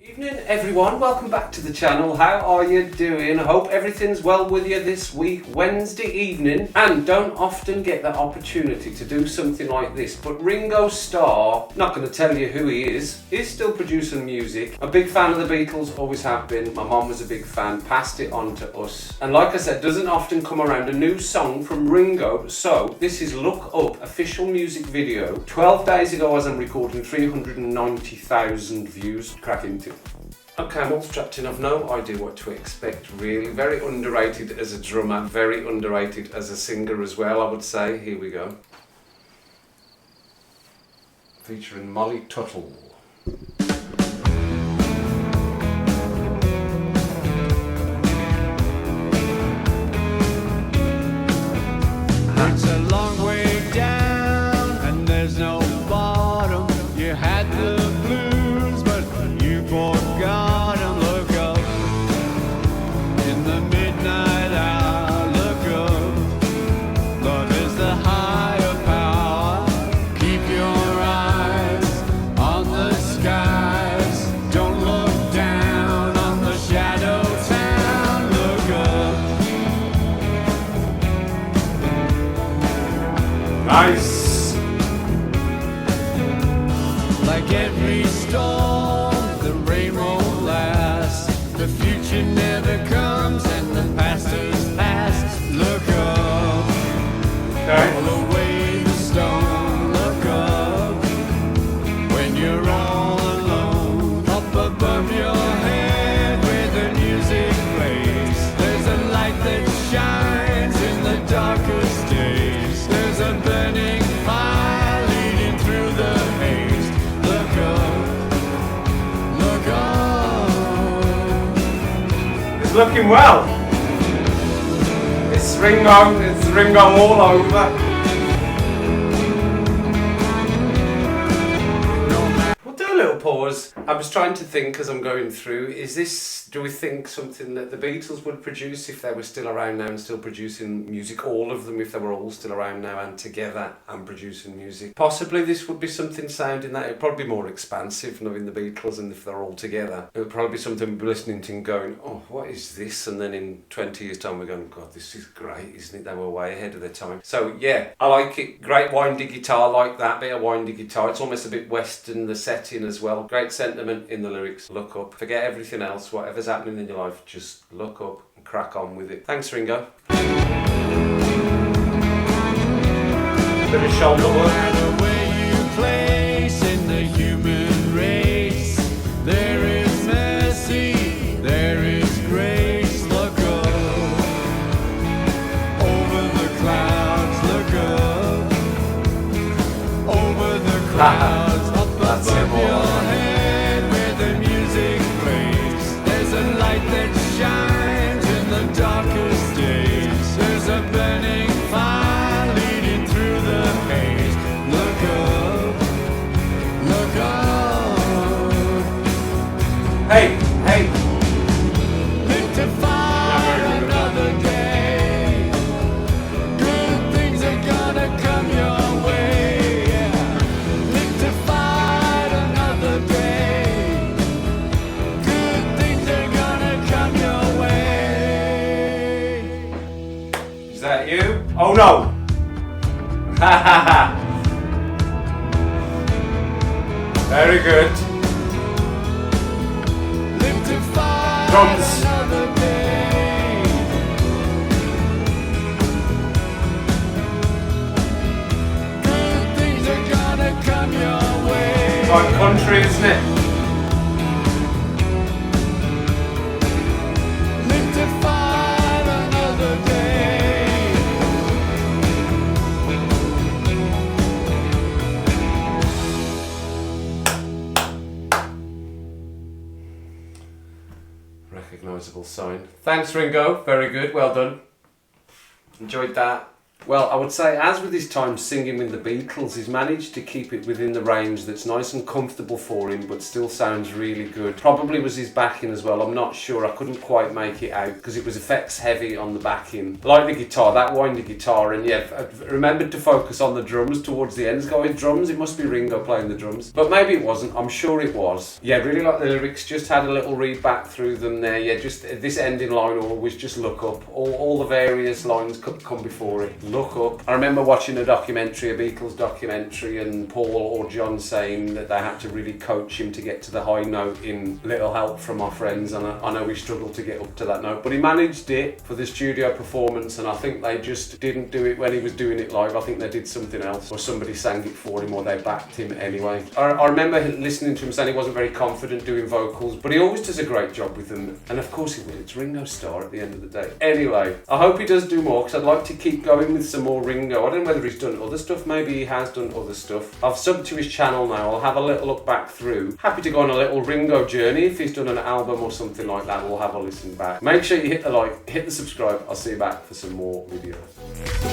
Evening everyone, welcome back to the channel. How are you doing? I hope everything's well with you this week, Wednesday evening, and don't often get that opportunity to do something like this, but Ringo Starr, not going to tell you who he is still producing music. A big fan of the Beatles, always have been. My mom was a big fan, passed it on to us, and like I said, doesn't often come around a new song from Ringo. So this is Look Up official music video. 12 days ago as I'm recording, 390,000 views. Crack into it. Okay, I'm all strapped in. I've no idea what to expect, really. Very underrated as a drummer, very underrated as a singer as well, I would say. Here we go. Featuring Molly Tuttle. It's a long way down and there's no bottom. You had the blues, but you forgot them. Look up in the midnight hour. Look up, love is the higher power. Keep your eyes on the skies. Don't look down on the shadow town. Look up. Nice! Like every storm, the rain won't last. The future never comes and the past is past. Look up, roll away the stone. Look up, when you're all alone. Up above your head where the music plays. There's a light that shines in the darkest days. There's a burning fire leading through the haze. Look up, look up. It's looking well. It's Ringo all over. We'll do a little pause. I was trying to think as I'm going through, do we think something that the Beatles would produce if they were still around now and still producing music? All of them, if they were all still around now and together and producing music. Possibly this would be something sounding that it'd probably be more expansive, knowing the Beatles, and if they're all together. It would probably be something we'd be listening to and going, oh, what is this? And then in 20 years time we're going, God, this is great, isn't it? They were way ahead of their time. So yeah, I like it. Great windy guitar, like that, bit of windy guitar. It's almost a bit Western, the setting as well. Great sentiment in the lyrics. Look up, forget everything else, whatever's happening in your life, just look up and crack on with it. Thanks, Ringo. Bit of shoulder No work. matter where you place in the human race, there is mercy, there is grace. Look up, over the clouds. Look up, over the clouds. Up That's it, above boy. your head where the music plays. There's a light that shines in the darkest days. There's a burning fire leading through the haze. Look up, look up. Hey, hey. Live to fight another day. Good things are gonna come your way. Yeah. Live to fight another day. Good things are gonna come your way. Is that you? Oh no! Ha ha ha! Very good. Live to fight Drums. another day. Good things are gonna come your way. Like country, isn't it? Live to fight another day. Recognisable sign. Thanks, Ringo. Very good. Well done. Enjoyed that. Well, I would say, as with his time singing with the Beatles, he's managed to keep it within the range that's nice and comfortable for him, but still sounds really good. Probably was his backing as well, I'm not sure, I couldn't quite make it out, because it was effects heavy on the backing. Like the guitar, that windy guitar, and yeah, I remembered to focus on the drums towards the end. Going, drums? It must be Ringo playing the drums. But maybe it wasn't, I'm sure it was. Yeah, really like the lyrics, just had a little read back through them there. Yeah, just this ending line always just look up. All the various lines come before it. Look up. I remember watching a documentary, a Beatles documentary, and Paul or John saying that they had to really coach him to get to the high note in Little Help From Our Friends, and I know he struggled to get up to that note, but he managed it for the studio performance, and I think they just didn't do it when he was doing it live. I think they did something else, or somebody sang it for him, or they backed him anyway. I remember listening to him saying he wasn't very confident doing vocals, but he always does a great job with them, and of course he will. It's Ringo Starr at the end of the day. Anyway, I hope he does do more, because I'd like to keep going with some more Ringo. I don't know whether he's done other stuff, maybe he has done other stuff. I've subbed to his channel now, I'll have a little look back through. Happy to go on a little Ringo journey. If he's done an album or something like that, we'll have a listen back. Make sure you hit the like, hit the subscribe. I'll see you back for some more videos.